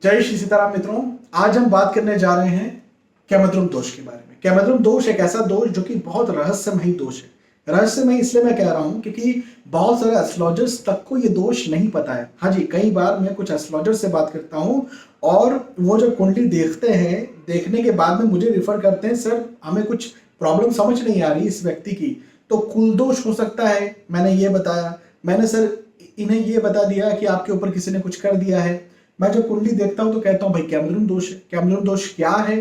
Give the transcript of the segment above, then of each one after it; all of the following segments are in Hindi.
जय श्री सीताराम मित्रों। आज हम बात करने जा रहे हैं कैमद्रुम दोष के बारे में। कैमद्रुम दोष एक ऐसा दोष जो कि बहुत रहस्यमयी दोष है। रहस्यमयी इसलिए मैं कह रहा हूं क्योंकि बहुत सारे एस्ट्रोलॉजर्स तक को ये दोष नहीं पता है। हाँ जी, कई बार मैं कुछ एस्ट्रोलॉजर से बात करता हूं और वो जब कुंडली देखते हैं, देखने के बाद में मुझे रिफर करते हैं, सर हमें कुछ प्रॉब्लम समझ नहीं आ रही इस व्यक्ति की, तो कुल दोष हो सकता है। मैंने ये बताया, मैंने सर इन्हें ये बता दिया कि आपके ऊपर किसी ने कुछ कर दिया है। मैं जब कुंडली देखता हूं तो कहता हूं भाई कैमद्रुम दोष है। कैमद्रुम दोष क्या है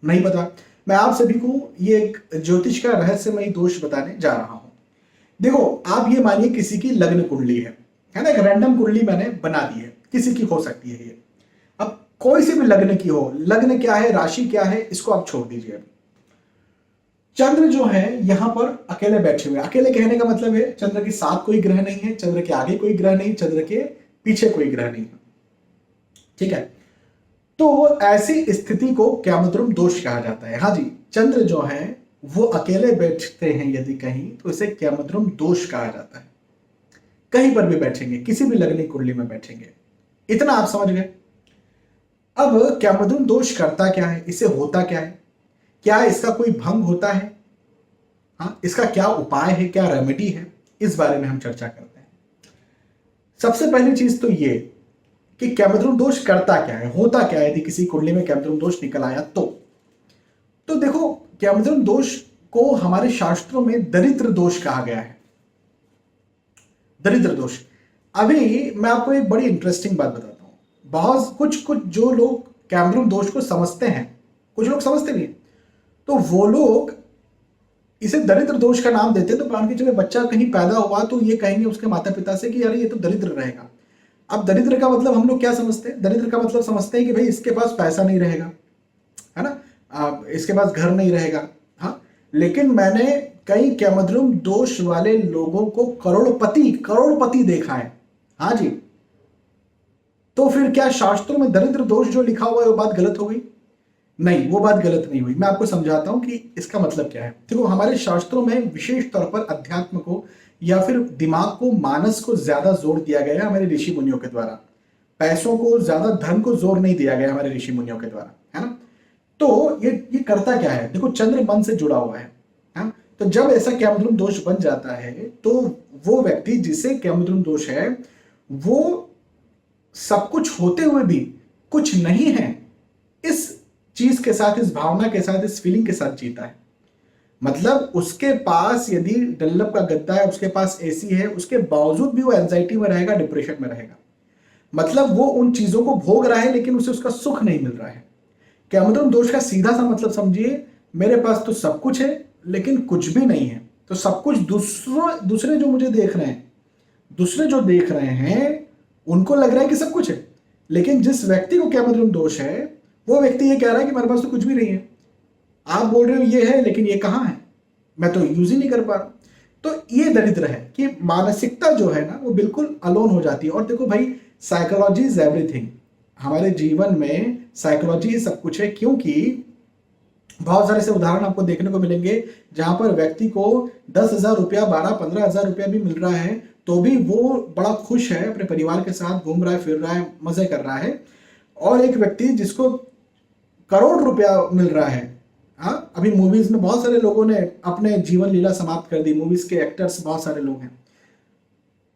नहीं पता। मैं आप सभी को ये एक ज्योतिष का रहस्यमयी दोष बताने जा रहा हूं। देखो, आप ये मानिए किसी की लग्न कुंडली है ना, एक रैंडम कुंडली मैंने बना दी है, किसी की हो सकती है ये। अब कोई सी भी लग्न की हो, लग्न क्या है, राशि क्या है, इसको आप छोड़ दीजिए। चंद्र जो है यहां पर अकेले बैठे हुए। अकेले कहने का मतलब है चंद्र के साथ कोई ग्रह नहीं है, चंद्र के आगे कोई ग्रह नहीं, चंद्र के पीछे कोई ग्रह नहीं है। ठीक है, तो ऐसी स्थिति को कैमद्रुम दोष कहा जाता है। हाँ जी, चंद्र जो है वो अकेले बैठते हैं यदि कहीं, तो इसे कैमद्रुम दोष कहा जाता है। कहीं पर भी बैठेंगे, किसी भी लग्न कुंडली में बैठेंगे, इतना आप समझ गए। अब कैमद्रुम दोष करता क्या है, इससे होता क्या है, क्या इसका कोई भंग होता है, हाँ इसका क्या उपाय है, क्या रेमेडी है, इस बारे में हम चर्चा करते हैं। सबसे पहली चीज तो ये कि कैमद्रुम दोष करता क्या है, होता क्या है यदि किसी कुंडली में कैमद्रुम दोष निकल आया तो देखो, कैमद्रुम दोष को हमारे शास्त्रों में दरिद्र दोष कहा गया है। दरिद्र दोष। अभी मैं आपको एक बड़ी इंटरेस्टिंग बात बताता हूं। बहुत कुछ जो लोग कैमद्रुम दोष को समझते हैं, कुछ लोग समझते नहीं, तो वो लोग इसे दरिद्र दोष का नाम देते हैं। तो मान के चले बच्चा कहीं पैदा हुआ तो ये कहेंगे उसके माता पिता से कि यार ये तो दरिद्र रहेगा। अब दरिद्र का मतलब हम लोग क्या समझते हैं? दरिद्र का मतलब समझते हैं कि भाई इसके पास पैसा नहीं रहेगा, है ना, इसके पास घर नहीं रहेगा। हाँ, लेकिन मैंने कई कैमद्रुम दोष वाले लोगों को करोड़पति देखा है। हाँ जी, तो फिर क्या शास्त्रों में दरिद्र दोष जो लिखा हुआ है वो बात गलत हो गई? नहीं, वो बात गलत नहीं हुई। मैं आपको समझाता हूं कि इसका मतलब क्या है। देखो, हमारे शास्त्रों में विशेष तौर पर अध्यात्म को या फिर दिमाग को, मानस को ज्यादा जोर दिया गया है हमारे ऋषि मुनियों के द्वारा। पैसों को ज्यादा, धन को जोर नहीं दिया गया हमारे ऋषि मुनियों के द्वारा, है ना। तो ये करता क्या है, देखो चंद्र मन से जुड़ा हुआ है। तो जब ऐसा कैमद्रुम दोष बन जाता है तो वो व्यक्ति जिसे कैमद्रुम दोष है वो सब कुछ होते हुए भी कुछ नहीं है, इस चीज के साथ, इस भावना के साथ, इस फीलिंग के साथ जीता है। मतलब उसके पास यदि डल्लप का गद्दा है, उसके पास एसी है, उसके बावजूद भी वो एंजाइटी में रहेगा, डिप्रेशन में रहेगा। मतलब वो उन चीजों को भोग रहा है लेकिन उसे उसका सुख नहीं मिल रहा है। कैमद्रुम दोष का सीधा सा मतलब समझिए, मेरे पास तो सब कुछ है लेकिन कुछ भी नहीं है। तो सब कुछ दूसरे जो मुझे देख रहे हैं, दूसरे जो देख रहे हैं उनको लग रहा है कि सब कुछ है, लेकिन जिस व्यक्ति को कैमद्रुम दोष है वो व्यक्ति ये कह रहा है कि मेरे पास तो कुछ भी नहीं है। आप बोल रहे हो ये है लेकिन ये कहाँ है, मैं तो यूज ही नहीं कर पा रहा। तो ये दरिद्र है कि मानसिकता जो है ना वो बिल्कुल अलोन हो जाती है। और देखो भाई, साइकोलॉजी इज एवरीथिंग। हमारे जीवन में साइकोलॉजी ही सब कुछ है, क्योंकि बहुत सारे से उदाहरण आपको देखने को मिलेंगे जहां पर व्यक्ति को 10,000 रुपया, 12-15 हजार रुपया भी मिल रहा है तो भी वो बड़ा खुश है, अपने परिवार के साथ घूम रहा है, फिर रहा है, मजे कर रहा है। और एक व्यक्ति जिसको करोड़ रुपया मिल रहा है, हाँ, अभी मूवीज में बहुत सारे लोगों ने अपने जीवन लीला समाप्त कर दी, मूवीज के एक्टर्स बहुत सारे लोग हैं,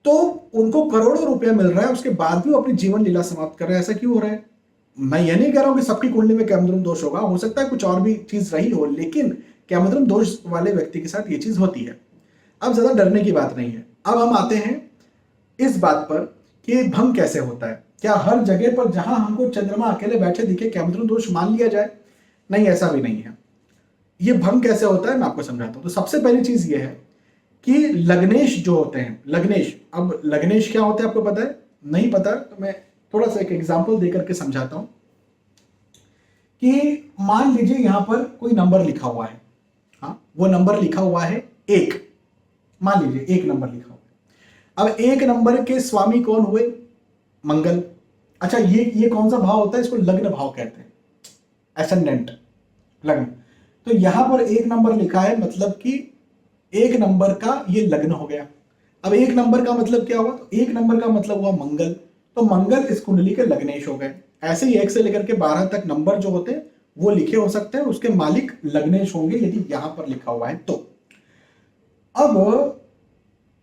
तो उनको करोड़ों रुपया मिल रहा है, उसके बाद भी वो अपनी जीवन लीला समाप्त कर रहे हैं। ऐसा क्यों हो रहा है? मैं ये नहीं कह रहा हूं कि सबकी कुंडली में कैमद्रुम दोष होगा, हो सकता है कुछ और भी चीज रही हो, लेकिन कैमद्रुम दोष वाले व्यक्ति के साथ ये चीज होती है। अब ज्यादा डरने की बात नहीं है। अब हम आते हैं इस बात पर कि भंग कैसे होता है। क्या हर जगह पर जहां हमको चंद्रमा अकेले बैठे दिखे कैमद्रुम दोष मान लिया जाए? नहीं, ऐसा भी नहीं है। ये भंग कैसे होता है मैं आपको समझाता हूं। तो सबसे पहली चीज ये है कि लग्नेश जो होते हैं, लग्नेश, अब लग्नेश क्या होता है आपको पता है? नहीं पता तो मैं थोड़ा सा एक एग्जांपल देकर के समझाता हूं कि मान लीजिए यहां पर कोई नंबर लिखा हुआ है, हाँ, वो नंबर लिखा हुआ है 1, मान लीजिए 1 नंबर लिखा हुआ है। अब 1 नंबर के स्वामी कौन हुए? मंगल। अच्छा, ये कौन सा भाव होता है? इसको लग्न भाव कहते हैं, एसेंडेंट, लग्न। तो यहां पर 1 नंबर लिखा है, मतलब कि 1 नंबर का ये लग्न हो गया। अब 1 नंबर का मतलब क्या हुआ? तो 1 नंबर का मतलब हुआ मंगल। तो मंगल इस कुंडली के लग्नेश हो गए। ऐसे ही 1 से लेकर के 12 तक नंबर जो होते हैं वो लिखे हो सकते हैं, उसके मालिक लग्नेश होंगे यदि यहां पर लिखा हुआ है तो। अब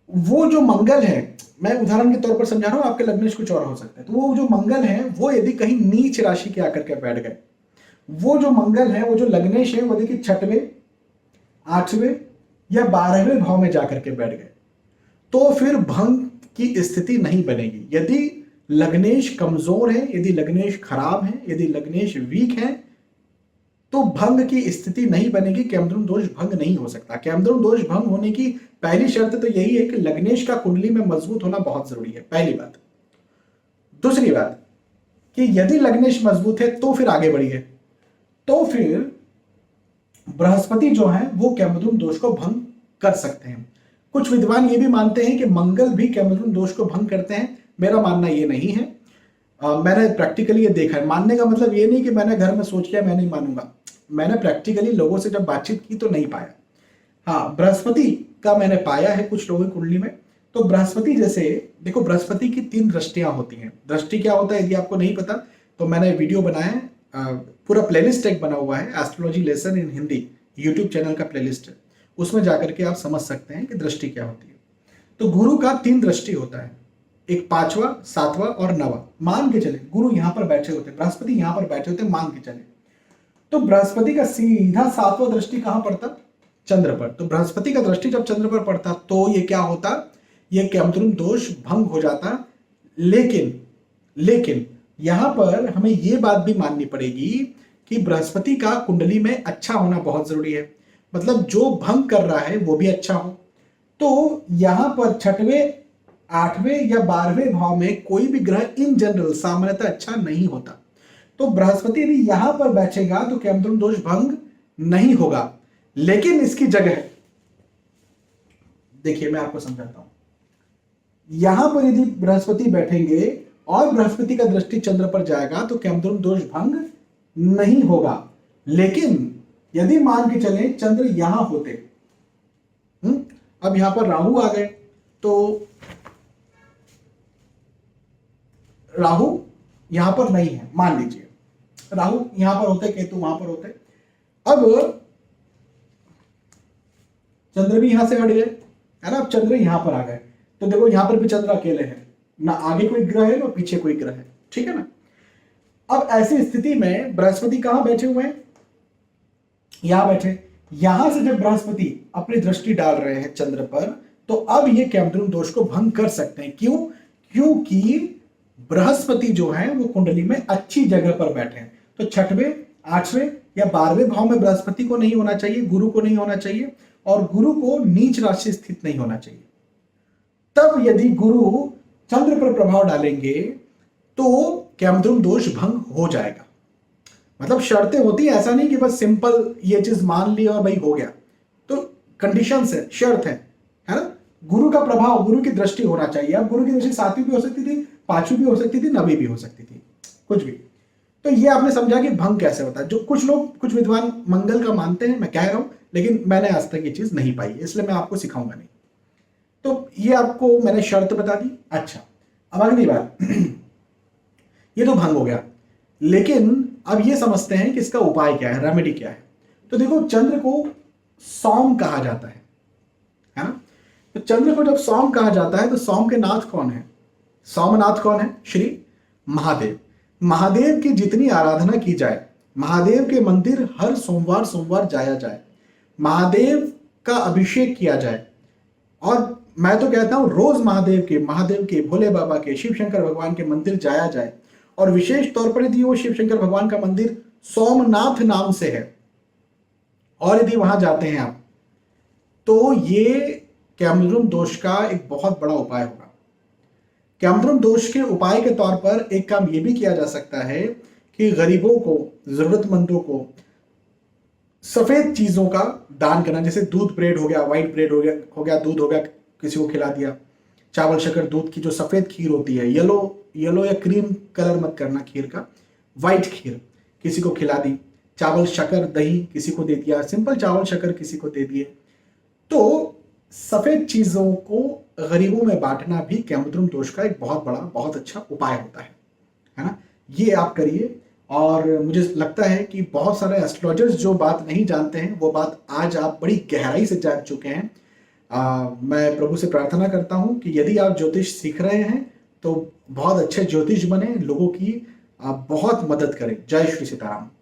वो जो मंगल है, मैं उदाहरण के तौर पर समझा रहा हूं, आपके लग्नेश कुछ और हो सकता है, तो वो जो मंगल है वो यदि कहीं नीच राशि के आकर के बैठ गए, वो जो मंगल है, वो जो लग्नेश है, वो देखिए 6वें 8वें या 12वें भाव में जाकर के बैठ गए, तो फिर भंग की स्थिति नहीं बनेगी। यदि लग्नेश कमजोर है, यदि लग्नेश खराब है, यदि लग्नेश वीक है, तो भंग की स्थिति नहीं बनेगी, कैमद्रुम दोष भंग नहीं हो सकता। कैमद्रुम दोष भंग होने की पहली शर्त तो यही है कि लग्नेश का कुंडली में मजबूत होना बहुत जरूरी है, पहली बात। दूसरी बात कि यदि लग्नेश मजबूत है तो फिर आगे बढ़िए, तो फिर बृहस्पति जो है वो कैमद्रुम दोष को भंग कर सकते हैं। कुछ विद्वान ये भी मानते हैं कि मंगल भी कैमद्रुम दोष को भंग करते हैं, मेरा मानना ये नहीं है। मैंने प्रैक्टिकली ये देखा है। मानने का मतलब ये नहीं कि मैंने घर में सोच लिया मैं नहीं मानूंगा, मैंने प्रैक्टिकली लोगों से जब बातचीत की तो नहीं पाया। हाँ, बृहस्पति का मैंने पाया है कुछ लोगों की कुंडली में। तो बृहस्पति जैसे देखो, बृहस्पति की 3 दृष्टियां होती हैं। दृष्टि क्या होता है यदि आपको नहीं पता तो मैंने वीडियो बनाया है, पूरा प्लेलिस्ट एक बना हुआ है, astrology lesson in Hindi, YouTube channel का प्लेलिस्ट है, उसमें जाकर के आप समझ सकते हैं कि दृष्टि क्या होती है। तो गुरु का 3 दृष्टि होता है, एक 5वां 7वां और 9वां। मान के चले गुरु यहां पर बैठे होते, बृहस्पति यहां पर बैठे होते, मान के चले, तो बृहस्पति का सीधा 7वां दृष्टि कहां पड़ता? चंद्र पर। तो बृहस्पति का दृष्टि जब चंद्र पर पड़ता तो ये क्या होता? ये कैमद्रुम दोष भंग हो जाता। लेकिन यहां पर हमें यह बात भी माननी पड़ेगी कि बृहस्पति का कुंडली में अच्छा होना बहुत जरूरी है, मतलब जो भंग कर रहा है वो भी अच्छा हो। तो यहां पर 6वें 8वें या 12वें भाव में कोई भी ग्रह इन जनरल सामान्यतः अच्छा नहीं होता। तो बृहस्पति यदि यहां पर बैठेगा तो कैमद्रुम दोष भंग नहीं होगा। लेकिन इसकी जगह देखिए मैं आपको समझाता हूं, यहां पर यदि बृहस्पति बैठेंगे और बृहस्पति का दृष्टि चंद्र पर जाएगा तो कैमद्रुम दोष भंग नहीं होगा। लेकिन यदि मान के चले चंद्र यहां होते, अब यहां पर राहु आ गए, तो राहु यहां पर नहीं है, मान लीजिए राहु यहां पर होते, केतु वहां पर होते, अब चंद्र भी यहां से हट गए, है ना। अब चंद्र यहां पर आ गए तो देखो यहां पर भी चंद्र अकेले हैं, ना आगे कोई ग्रह है ना पीछे कोई ग्रह है, ठीक है ना। अब ऐसी स्थिति में बृहस्पति कहां बैठे हुए हैं? यहां बैठे। यहां से जब बृहस्पति अपनी दृष्टि डाल रहे हैं चंद्र पर, तो अब ये कैमद्रुम दोष को भंग कर सकते हैं। क्यों? क्योंकि बृहस्पति जो है वो कुंडली में अच्छी जगह पर बैठे हैं। तो 6वें 8वें या 12वें भाव में बृहस्पति को नहीं होना चाहिए, गुरु को नहीं होना चाहिए, और गुरु को नीच राशि स्थित नहीं होना चाहिए। तब यदि गुरु चंद्र पर प्रभाव डालेंगे तो कैमद्रुम दोष भंग हो जाएगा। मतलब शर्तें होती है, ऐसा नहीं कि बस सिंपल ये चीज मान ली और भाई हो गया। तो कंडीशंस है, शर्त है ना। गुरु का प्रभाव, गुरु की दृष्टि होना चाहिए। अब गुरु की दृष्टि 7वीं भी हो सकती थी, 5वीं भी हो सकती थी, 9वीं भी हो सकती थी, कुछ भी। तो ये आपने समझा कि भंग कैसे होता है। जो कुछ लोग, कुछ विद्वान मंगल का मानते हैं, मैं कह रहा हूं, लेकिन मैंने आज तक ये चीज नहीं पाई, इसलिए मैं आपको सिखाऊंगा नहीं। तो ये आपको मैंने शर्त बता दी। अच्छा, अब अगली बात ये तो भंग हो गया, लेकिन अब ये समझते हैं कि इसका उपाय क्या है, रेमेडी क्या है। तो देखो, चंद्र को सौम कहा जाता है ना। तो चंद्र को जब सौम कहा जाता है तो सौम के नाथ कौन है? सोमनाथ कौन है? श्री महादेव। महादेव की जितनी आराधना की जाए, महादेव के मंदिर हर सोमवार सोमवार जाया जाए, महादेव का अभिषेक किया जाए, और मैं तो कहता हूं रोज महादेव के भोले बाबा के, शिव शंकर भगवान के मंदिर जाया जाए। और विशेष तौर पर यदि वो शिव शंकर भगवान का मंदिर सोमनाथ नाम से है और यदि वहां जाते हैं आप, तो ये कैमद्रुम दोष का एक बहुत बड़ा उपाय होगा। कैमद्रुम दोष के उपाय के तौर पर एक काम यह भी किया जा सकता है कि गरीबों को, जरूरतमंदों को सफेद चीजों का दान करना। जैसे दूध ब्रेड हो गया, व्हाइट ब्रेड हो गया, दूध हो गया, किसी को खिला दिया। चावल शक्कर दूध की जो सफेद खीर होती है, येलो या क्रीम कलर मत करना खीर का, व्हाइट खीर किसी को खिला दी। चावल शक्कर दही किसी को दे दिया, सिंपल चावल शक्कर किसी को दे दिए। तो सफेद चीजों को गरीबों में बांटना भी कैमुद्रुम दोष का एक बहुत बड़ा, बहुत अच्छा उपाय होता है ना? ये आप करिए और मुझे लगता है कि बहुत सारे एस्ट्रोलॉजर्स जो बात नहीं जानते हैं, वो बात आज आप बड़ी गहराई से जान चुके हैं। मैं प्रभु से प्रार्थना करता हूँ कि यदि आप ज्योतिष सीख रहे हैं, तो बहुत अच्छे ज्योतिष बने, लोगों की बहुत मदद करें। जय श्री सीताराम।